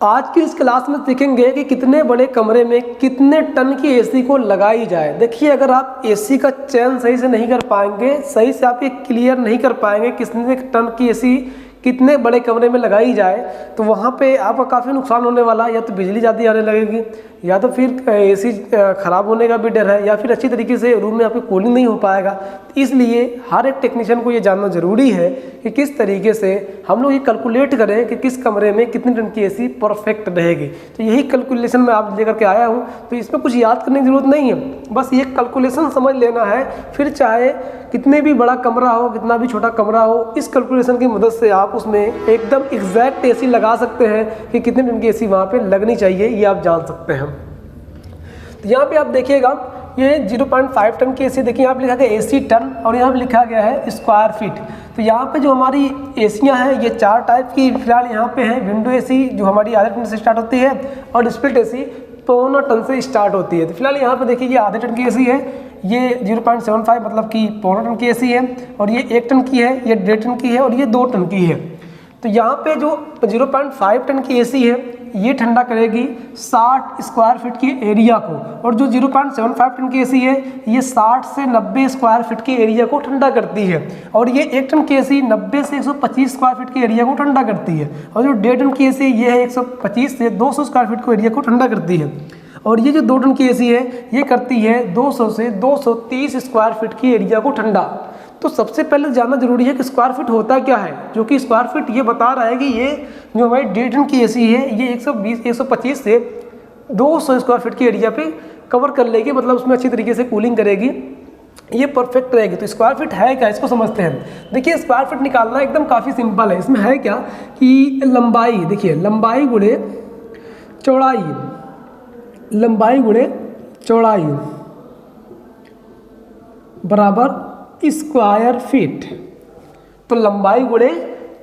आज की इस क्लास में सीखेंगे कि कितने बड़े कमरे में कितने टन की एसी को लगाई जाए। देखिए, अगर आप एसी का चयन सही से नहीं कर पाएंगे, सही से आप ये क्लियर नहीं कर पाएंगे कितने टन की एसी कितने बड़े कमरे में लगाई जाए, तो वहाँ पे आपका काफ़ी नुकसान होने वाला है। या तो बिजली ज़्यादा आने लगेगी, या तो फिर एसी ख़राब होने का भी डर है, या फिर अच्छी तरीके से रूम में आपकी कूलिंग नहीं हो पाएगा। इसलिए हर एक टेक्नीशियन को ये जानना ज़रूरी है कि किस तरीके से हम लोग ये कैलकुलेट करें कि किस कमरे में कितनी टन की एसी परफेक्ट रहेगी। तो यही कैलकुलेशन मैं आप लेकर के आया हूँ। तो इसमें कुछ याद करने की ज़रूरत नहीं है, बस ये कैलकुलेशन समझ लेना है। फिर चाहे कितने भी बड़ा कमरा हो, कितना भी छोटा कमरा हो, इस कैलकुलेशन की मदद से आप उसमें एकदम एग्जैक्ट एसी लगा सकते हैं कि कितने टन की एसी वहाँ पे लगनी चाहिए, ये आप जान सकते हैं। तो यहाँ पे आप देखिएगा, ये 0.5 टन की एसी, देखिए यहाँ पे लिखा गया एसी टन और यहाँ पे लिखा गया है स्क्वायर फीट। तो यहाँ पे जो हमारी एसियाँ हैं ये 4 टाइप की फिलहाल यहाँ पे है। विंडो एसी जो हमारी आधे टन से स्टार्ट होती है, और स्प्लिट एसी 1.25 टन से स्टार्ट होती है। तो फिलहाल यहाँ पे देखिए, ये आधे टन की एसी है, ये 0.75 मतलब कि 1.25 टन की एसी है, और ये 1 टन की है, ये 1.5 टन की है, और ये 2 टन की है। तो यहाँ पे जो 0.5 टन की एसी है ये ठंडा करेगी 60 स्क्वायर फीट की एरिया को, और जो 0.75 टन की एसी है ये 60 से 90 स्क्वायर फीट की एरिया को ठंडा करती है। और ये 1 टन की एसी 90 से 125 स्क्वायर फीट की एरिया को ठंडा करती है। और जो 1.5 टन की एसी ये है 125 से 200 स्क्वायर फीट को एरिया को ठंडा करती है। और ये जो 2 टन की एसी है ये करती है 200 से 230 स्क्वायर फीट की एरिया को ठंडा। तो सबसे पहले जानना जरूरी है कि स्क्वायर फीट होता क्या है, जो कि स्क्वायर फीट ये बता रहा है कि ये जो हमारी 1.5 टन की एसी है ये 125 से 200 स्क्वायर फीट की एरिया पे कवर कर लेगी, मतलब उसमें अच्छी तरीके से कूलिंग करेगी, ये परफेक्ट रहेगी। तो स्क्वायर फीट है क्या, इसको समझते हैं। देखिए, स्क्वायर फीट निकालना एकदम काफ़ी सिंपल है। इसमें है क्या कि लंबाई, देखिए लंबाई गुणे चौड़ाई, लंबाई गुणे चौड़ाई बराबर स्क्वायर फीट। तो लंबाई गुणे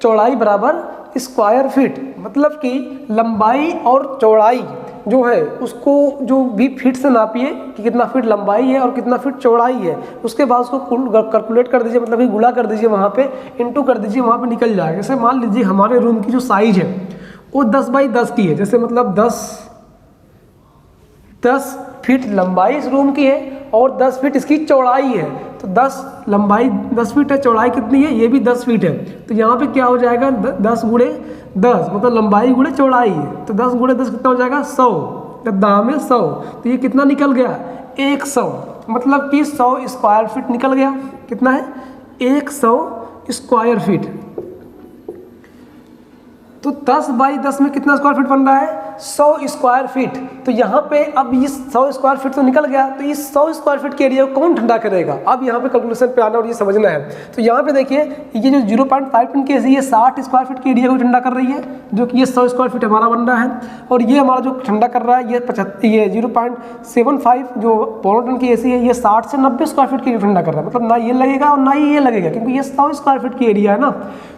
चौड़ाई बराबर स्क्वायर फीट, मतलब कि लंबाई और चौड़ाई जो है उसको जो भी फीट से नापिए कि कितना फीट लंबाई है और कितना फीट चौड़ाई है, उसके बाद उसको कैलकुलेट कर दीजिए, मतलब कि गुणा कर दीजिए, वहाँ पे इंटू कर दीजिए, वहाँ पे निकल जाएगा। जैसे मान लीजिए हमारे रूम की जो साइज है वो 10 बाई 10 की है, जैसे मतलब 10 फीट लंबाई इस रूम की है और 10 फीट इसकी चौड़ाई है। तो 10 लंबाई 10 फीट है, चौड़ाई कितनी है, ये भी 10 फीट है। तो यहाँ पे क्या हो जाएगा, 10 गुणे 10 मतलब लंबाई गुणे चौड़ाई है। तो 10 गुणे 10 कितना हो जाएगा, 100, 10 में 100। तो ये कितना निकल गया, 100, मतलब कि 100 स्क्वायर फीट निकल गया। कितना है, 100 स्क्वायर फीट। तो 10 बाई 10 में कितना स्क्वायर फीट बन रहा है, 100 स्क्वायर फीट। तो यहाँ पे अब ये 100 स्क्वायर फीट तो निकल गया, तो इस 100 स्क्वायर फीट के एरिया को कौन ठंडा करेगा। अब यहाँ पे कैलकुलेशन पे आना और ये समझना है। तो यहाँ पे देखिए, ये जो 0.5 टन की एसी ये 60 स्क्वायर फीट के एरिया को ठंडा कर रही है, जो कि ये 100 स्क्वायर फीट हमारा बन रहा है। और ये हमारा जो ठंडा कर रहा है ये 0.75 जो 1.25 टन की एसी है ये 60 से 90 स्क्वायर फीट के एरिया ठंडा कर रहा है, मतलब ना ये लगेगा और ना ही ये लगेगा, क्योंकि ये 100 स्क्वायर फीट की एरिया है ना।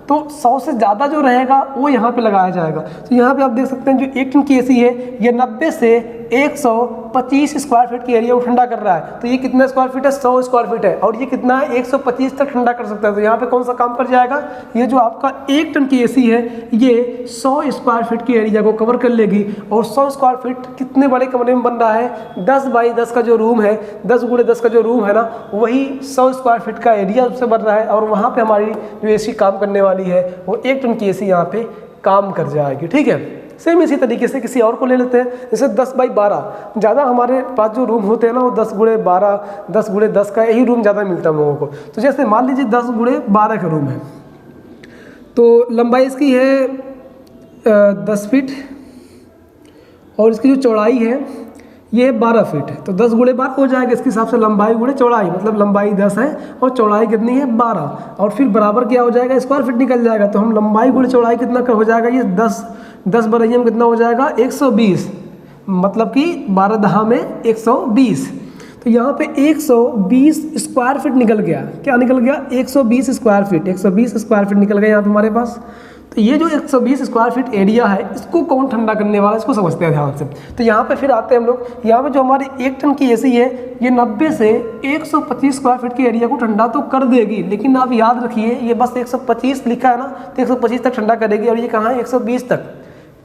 तो 100 से ज़्यादा जो रहेगा वो यहाँ पे लगाया जाएगा। तो यहाँ पे आप देख सकते हैं जो 1 टन की एसी है ये 90 से 125 स्क्वायर फीट की एरिया को ठंडा कर रहा है। तो ये कितना स्क्वायर फीट है, 100 स्क्वायर फीट है, और ये कितना है, 125 तक ठंडा कर सकता है। तो यहाँ पे कौन सा काम कर जाएगा, ये जो आपका 1 टन की एसी है ये 100 स्क्वायर फीट की एरिया को कवर कर लेगी। और 100 स्क्वायर फीट कितने बड़े कमरे में बन रहा है, 10 बाई 10 का जो रूम है, 10 गुणे 10 का जो रूम है ना, वही 100 स्क्वायर फीट का एरिया उससे बन रहा है। और वहाँ पे हमारी जो एसी काम करने वाली है वो 1 टन की एसी यहाँ पे काम कर जाएगी। ठीक है, सेम इसी तरीके से किसी और को ले लेते हैं, जैसे 10 बाई 12। ज़्यादा हमारे पास जो रूम होते हैं ना वो 10 गुणे 12, 10 गुणे 10 का यही रूम ज़्यादा मिलता है हम लोगों को। तो जैसे मान लीजिए 10 गुणे 12 का रूम है, तो लंबाई इसकी है 10 फीट, और इसकी जो चौड़ाई है ये 12 फीट है। तो 10 गुणे 12 हो जाएगा इसके हिसाब से, लंबाई गुणे चौड़ाई, मतलब लंबाई 10 है और चौड़ाई कितनी है 12, और फिर बराबर क्या हो जाएगा, स्क्वायर फीट निकल जाएगा। तो हम लंबाई गुणे चौड़ाई कितना का हो जाएगा, ये 10 बराबर में कितना हो जाएगा, 120, मतलब कि 12 दहा में 120। तो यहाँ पे 120 स्क्वायर फीट निकल गया। क्या निकल गया, 120 स्क्वायर फीट, 120 स्क्वायर फीट निकल गया यहाँ पे हमारे पास। तो ये जो 120 स्क्वायर फीट एरिया है इसको कौन ठंडा करने वाला है, इसको समझते हैं ध्यान से। तो यहाँ पे फिर आते हैं हम लोग, यहाँ पे जो हमारी 1 टन की एसी है ये 90 से 125 स्क्वायर फीट के एरिया को ठंडा तो कर देगी, लेकिन आप याद रखिए ये बस 125 लिखा है ना, तो 125 तक ठंडा करेगी, और ये कहाँ है 120 तक।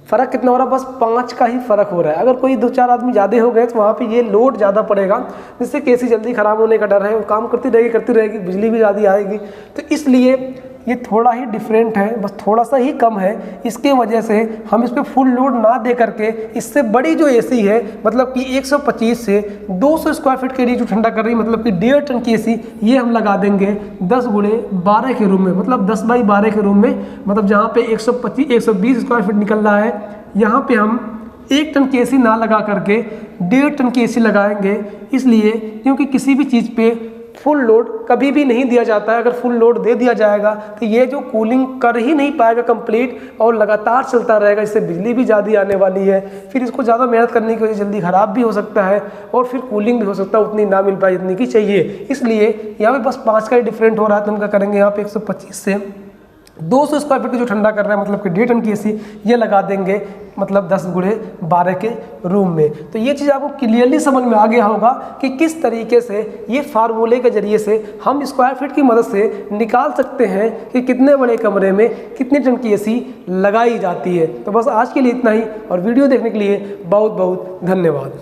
फ़र्क कितना हो रहा है, बस 5 का ही फ़र्क हो रहा है। अगर कोई 2-4 आदमी ज़्यादा हो गए तो वहाँ पे ये लोड ज़्यादा पड़ेगा, जिससे कि एसी जल्दी ख़राब होने का डर है, वो काम करती रहेगी, बिजली भी ज़्यादा आएगी। तो इसलिए ये थोड़ा ही डिफरेंट है, बस थोड़ा सा ही कम है। इसके वजह से हम इस पर फुल लोड ना दे करके इससे बड़ी जो एसी है, मतलब कि 125 से 200 स्क्वायर फीट के एरिया जो ठंडा कर रही है, मतलब कि 1.5 टन की एसी, ये हम लगा देंगे 10x12 के रूम में, मतलब 10x12 के रूम में। मतलब जहाँ पे 120 स्क्वायर फीट निकल रहा है, यहाँ पे हम 1 टन की एसी ना लगा करके 1.5 टन की एसी लगाएंगे। इसलिए क्योंकि किसी भी चीज़ पे फुल लोड कभी भी नहीं दिया जाता है। अगर फुल लोड दे दिया जाएगा तो ये जो कूलिंग कर ही नहीं पाएगा कंप्लीट, और लगातार चलता रहेगा। इससे बिजली भी ज़्यादा आने वाली है, फिर इसको ज़्यादा मेहनत करने की वजह से जल्दी ख़राब भी हो सकता है, और फिर कूलिंग भी हो सकता है उतनी ना मिल पाए जितनी की चाहिए। इसलिए यहाँ पे बस 5 का ही डिफरेंट हो रहा है। तो हम क्या करेंगे, यहाँ पे 125 से 200 स्क्वायर फीट का जो ठंडा कर रहा है, मतलब कि 1.5 टन की एसी, ये लगा देंगे मतलब 10x12 के रूम में। तो ये चीज़ आपको क्लियरली समझ में आ गया होगा कि किस तरीके से ये फार्मूले के जरिए से हम स्क्वायर फीट की मदद से निकाल सकते हैं कि कितने बड़े कमरे में कितने टन की एसी लगाई जाती है। तो बस आज के लिए इतना ही, और वीडियो देखने के लिए बहुत बहुत धन्यवाद।